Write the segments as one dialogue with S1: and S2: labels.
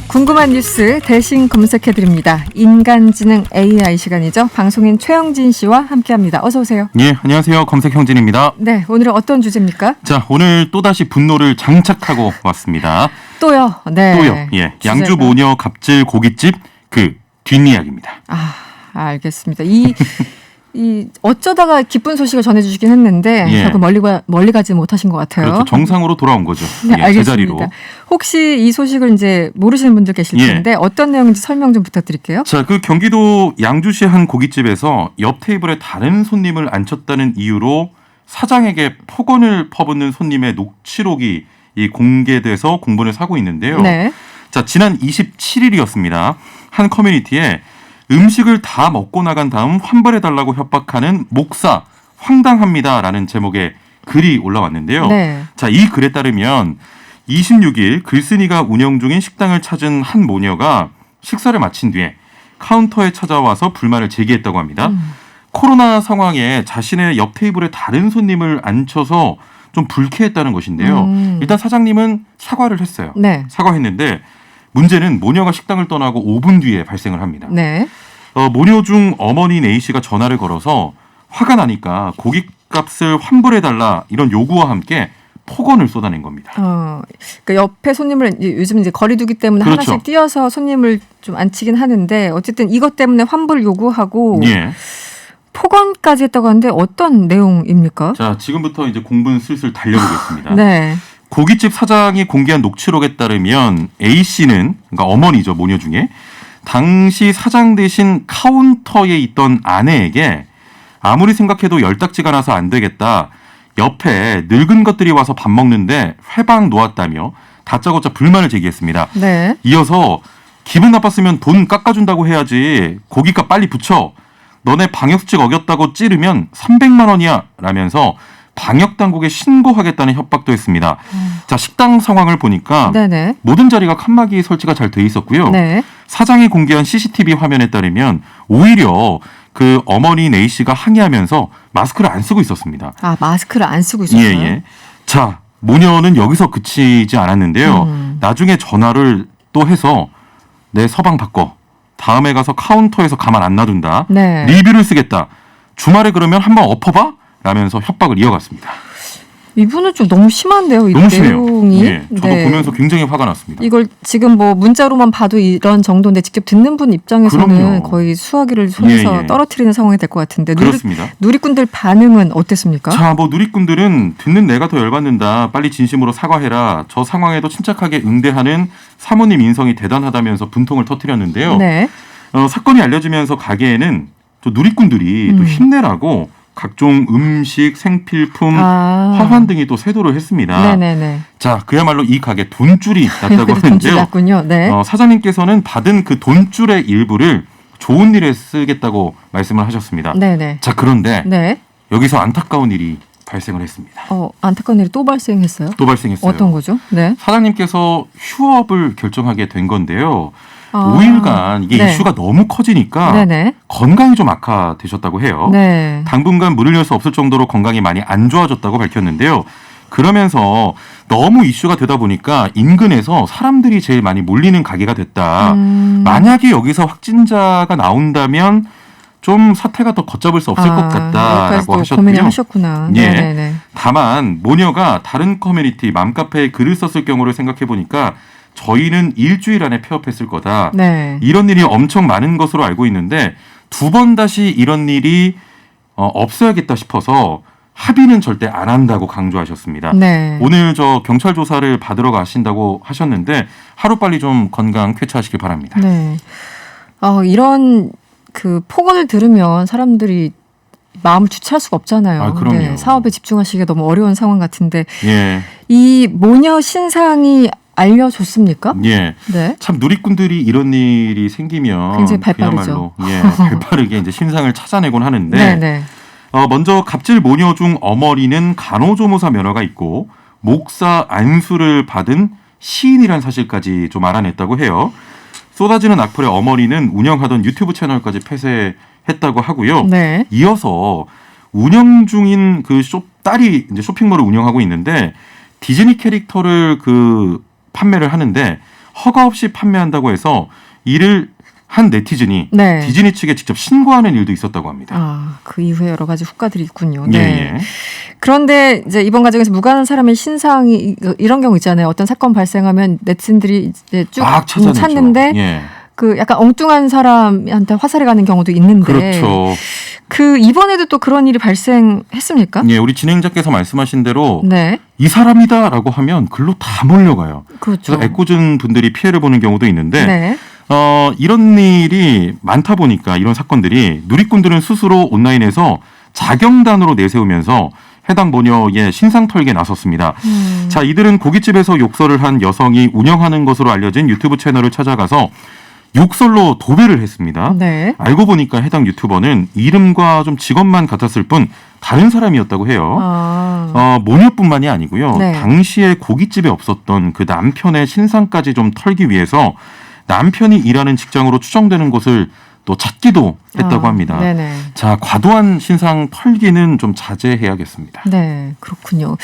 S1: 궁금한 뉴스 대신 검색해드립니다. 인간지능 AI 시간이죠. 방송인 최영진 씨와 함께합니다. 어서 오세요.
S2: 예, 안녕하세요. 검색형진입니다.
S1: 네, 오늘은 어떤 주제입니까?
S2: 자, 오늘 또다시 분노를 장착하고 왔습니다.
S1: 또요? 네.
S2: 또요. 예,
S1: 주제가.
S2: 양주 모녀 갑질 고깃집 그 뒷이야기입니다.
S1: 알겠습니다. 이 어쩌다가 기쁜 소식을 전해주시긴 했는데
S2: 예.
S1: 결국 멀리 가지 못하신 것 같아요.
S2: 그렇죠. 정상으로 돌아온 거죠.
S1: 네,
S2: 예,
S1: 알겠습니다.
S2: 제자리로.
S1: 혹시 이 소식을 이제 모르시는 분들 계실
S2: 예.
S1: 텐데 어떤 내용인지 설명 좀 부탁드릴게요.
S2: 자, 그 경기도 양주시 한 고깃집에서 옆 테이블에 다른 손님을 앉혔다는 이유로 사장에게 폭언을 퍼붓는 손님의 녹취록이 공개돼서 공분을 사고 있는데요.
S1: 네.
S2: 자, 지난 27일이었습니다. 한 커뮤니티에 음식을 다 먹고 나간 다음 환불해달라고 협박하는 목사 황당합니다라는 제목의 글이 올라왔는데요.
S1: 네.
S2: 자, 이 글에 따르면 26일 글쓴이가 운영 중인 식당을 찾은 한 모녀가 식사를 마친 뒤에 카운터에 찾아와서 불만을 제기했다고 합니다. 코로나 상황에 자신의 옆 테이블에 다른 손님을 앉혀서 좀 불쾌했다는 것인데요. 일단 사장님은 사과를 했어요.
S1: 네.
S2: 사과했는데 문제는 모녀가 식당을 떠나고 5분 뒤에 발생을 합니다.
S1: 네.
S2: 모녀 중 어머니인 A씨가 전화를 걸어서 화가 나니까 고깃값을 환불해달라 이런 요구와 함께 폭언을 쏟아낸 겁니다.
S1: 그러니까 옆에 손님을 요즘 이제 거리두기 때문에
S2: 그렇죠.
S1: 하나씩 띄어서 손님을 좀 앉히긴 하는데 어쨌든 이것 때문에 환불 요구하고
S2: 예.
S1: 폭언까지 했다고 하는데 어떤 내용입니까?
S2: 자, 지금부터 이제 공분 슬슬 달려보겠습니다.
S1: 네.
S2: 고깃집 사장이 공개한 녹취록에 따르면 A씨는 그러니까 어머니죠, 모녀 중에 당시 사장 대신 카운터에 있던 아내에게 아무리 생각해도 열딱지가 나서 안 되겠다. 옆에 늙은 것들이 와서 밥 먹는데 회방 놓았다며 다짜고짜 불만을 제기했습니다.
S1: 네.
S2: 이어서 기분 나빴으면 돈 깎아준다고 해야지. 고깃값 빨리 붙여. 너네 방역수칙 어겼다고 찌르면 300만 원이야. 라면서 방역당국에 신고하겠다는 협박도 했습니다. 자, 식당 상황을 보니까
S1: 네네.
S2: 모든 자리가 칸막이 설치가 잘 돼 있었고요.
S1: 네.
S2: 사장이 공개한 CCTV 화면에 따르면 오히려 그 어머니 A씨가 항의하면서 마스크를 안 쓰고 있었습니다.
S1: 마스크를 안 쓰고 있었어요?
S2: 예. 자, 모녀는 여기서 그치지 않았는데요. 나중에 전화를 또 해서 내 서방 바꿔. 다음에 가서 카운터에서 가만 안 놔둔다.
S1: 네.
S2: 리뷰를 쓰겠다. 주말에 그러면 한번 엎어봐? 라면서 협박을 이어갔습니다.
S1: 이분은 좀 너무 심한데요, 이
S2: 너무 심해요.
S1: 내용이.
S2: 예, 저도
S1: 네.
S2: 보면서 굉장히 화가 났습니다.
S1: 이걸 지금 뭐 문자로만 봐도 이런 정도인데 직접 듣는 분 입장에서는
S2: 그럼요.
S1: 거의 수화기를 손에서
S2: 예.
S1: 떨어뜨리는 상황이 될 것 같은데
S2: 그렇습니다.
S1: 누리꾼들 반응은 어땠습니까?
S2: 자, 뭐 누리꾼들은 듣는 내가 더 열받는다. 빨리 진심으로 사과해라. 저 상황에도 침착하게 응대하는 사모님 인성이 대단하다면서 분통을 터뜨렸는데요.
S1: 네.
S2: 사건이 알려지면서 가게에는 또 누리꾼들이 또 힘내라고 각종 음식, 생필품, 화환 등이 또 세도를 했습니다.
S1: 네네네.
S2: 자, 그야말로 이 가게 돈줄이 났다고
S1: 돈줄
S2: 하는데요.
S1: 났군요. 네.
S2: 사장님께서는 받은 그 돈줄의 일부를 좋은 일에 쓰겠다고 말씀을 하셨습니다.
S1: 네네.
S2: 자, 그런데
S1: 네.
S2: 여기서 안타까운 일이 발생을 했습니다.
S1: 안타까운 일이 또 발생했어요?
S2: 또 발생했어요.
S1: 어떤 거죠? 네.
S2: 사장님께서 휴업을 결정하게 된 건데요. 5일간 이게
S1: 네.
S2: 이슈가 너무 커지니까
S1: 네네.
S2: 건강이 좀 악화되셨다고 해요.
S1: 네.
S2: 당분간 물을 열 수 없을 정도로 건강이 많이 안 좋아졌다고 밝혔는데요. 그러면서 너무 이슈가 되다 보니까 인근에서 사람들이 제일 많이 몰리는 가게가 됐다. 만약에 여기서 확진자가 나온다면 좀 사태가 더 걷잡을 수 없을 것 같다라고 하셨고요.
S1: 고민을 하셨구나.
S2: 예.
S1: 네네네.
S2: 다만 모녀가 다른 커뮤니티 맘카페에 글을 썼을 경우를 생각해 보니까 저희는 일주일 안에 폐업했을 거다.
S1: 네.
S2: 이런 일이 엄청 많은 것으로 알고 있는데 두 번 다시 이런 일이 없어야겠다 싶어서 합의는 절대 안 한다고 강조하셨습니다.
S1: 네.
S2: 오늘 저 경찰 조사를 받으러 가신다고 하셨는데 하루빨리 좀 건강 쾌차하시길 바랍니다.
S1: 네. 이런 그 폭언을 들으면 사람들이 마음을 주체할 수가 없잖아요.
S2: 그럼요.
S1: 네, 사업에 집중하시기가 너무 어려운 상황 같은데
S2: 예.
S1: 이 모녀 신상이 알려줬습니까?
S2: 예.
S1: 네.
S2: 참 누리꾼들이 이런 일이 생기면
S1: 굉장히 발빠르죠.
S2: 그야말로 발빠르게 이제 신상을 찾아내곤 하는데
S1: 네네.
S2: 먼저 갑질 모녀 중 어머니는 간호조무사 면허가 있고 목사 안수를 받은 시인이란 사실까지 좀 알아냈다고 해요. 쏟아지는 악플에 어머니는 운영하던 유튜브 채널까지 폐쇄했다고 하고요.
S1: 네.
S2: 이어서 운영 중인 그 딸이 이제 쇼핑몰을 운영하고 있는데 디즈니 캐릭터를 판매를 하는데 허가 없이 판매한다고 해서 이를 한 네티즌이
S1: 네.
S2: 디즈니 측에 직접 신고하는 일도 있었다고 합니다.
S1: 아, 그 이후에 여러 가지 후과들이 있군요.
S2: 예,
S1: 네.
S2: 예.
S1: 그런데 이제 이번 과정에서 무관한 사람의 신상이 이런 경우 있잖아요. 어떤 사건 발생하면 네티즌들이 이제 쭉
S2: 막 찾아내죠.
S1: 찾는데
S2: 예.
S1: 그 약간 엉뚱한 사람한테 화살이 가는 경우도 있는데
S2: 그렇죠.
S1: 그 이번에도 또 그런 일이 발생했습니까?
S2: 예, 우리 진행자께서 말씀하신 대로
S1: 네.
S2: 이 사람이다라고 하면 글로 다 몰려가요.
S1: 그렇죠.
S2: 그래서 애꿎은 분들이 피해를 보는 경우도 있는데
S1: 네.
S2: 이런 일이 많다 보니까 이런 사건들이 누리꾼들은 스스로 온라인에서 자경단으로 내세우면서 해당 모녀의 신상 털기에 나섰습니다. 자, 이들은 고깃집에서 욕설을 한 여성이 운영하는 것으로 알려진 유튜브 채널을 찾아가서 욕설로 도배를 했습니다.
S1: 네.
S2: 알고 보니까 해당 유튜버는 이름과 좀 직업만 같았을 뿐 다른 사람이었다고 해요. 모녀뿐만이 아니고요.
S1: 네.
S2: 당시에 고깃집에 없었던 그 남편의 신상까지 좀 털기 위해서 남편이 일하는 직장으로 추정되는 곳을 또 찾기도 했다고 합니다.
S1: 네네.
S2: 자, 과도한 신상 털기는 좀 자제해야겠습니다.
S1: 네, 그렇군요.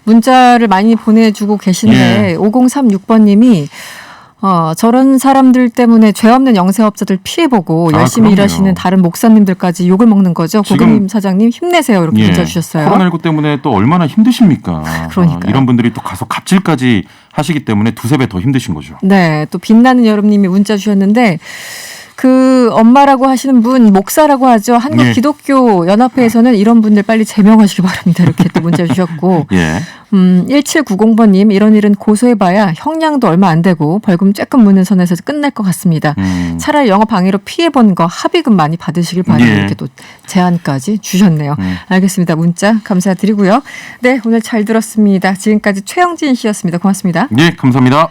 S1: 문자를 많이 보내주고 계신데
S2: 예.
S1: 5036번님이 저런 사람들 때문에 죄 없는 영세업자들 피해보고 열심히
S2: 그럼요.
S1: 일하시는 다른 목사님들까지 욕을 먹는 거죠.
S2: 지금-
S1: 고객님 사장님 힘내세요. 이렇게
S2: 예,
S1: 문자 주셨어요.
S2: 코로나19 때문에 또 얼마나 힘드십니까?
S1: 그러니까요.
S2: 이런 분들이 또 가서 갑질까지 하시기 때문에 두세 배 더 힘드신 거죠.
S1: 네, 또 빛나는 여름님이 문자 주셨는데 그 엄마라고 하시는 분 목사라고 하죠. 한국
S2: 예.
S1: 기독교 연합회에서는 이런 분들 빨리 제명하시기 바랍니다. 이렇게 또 문자 주셨고
S2: 예.
S1: 1790번님 이런 일은 고소해봐야 형량도 얼마 안 되고 벌금 쬐끔 묻는 선에서 끝날 것 같습니다. 차라리 영업 방해로 피해본 거 합의금 많이 받으시길 바랍니다.
S2: 예.
S1: 이렇게 또 제안까지 주셨네요. 알겠습니다. 문자 감사드리고요. 네, 오늘 잘 들었습니다. 지금까지 최영진 씨였습니다. 고맙습니다.
S2: 예, 감사합니다.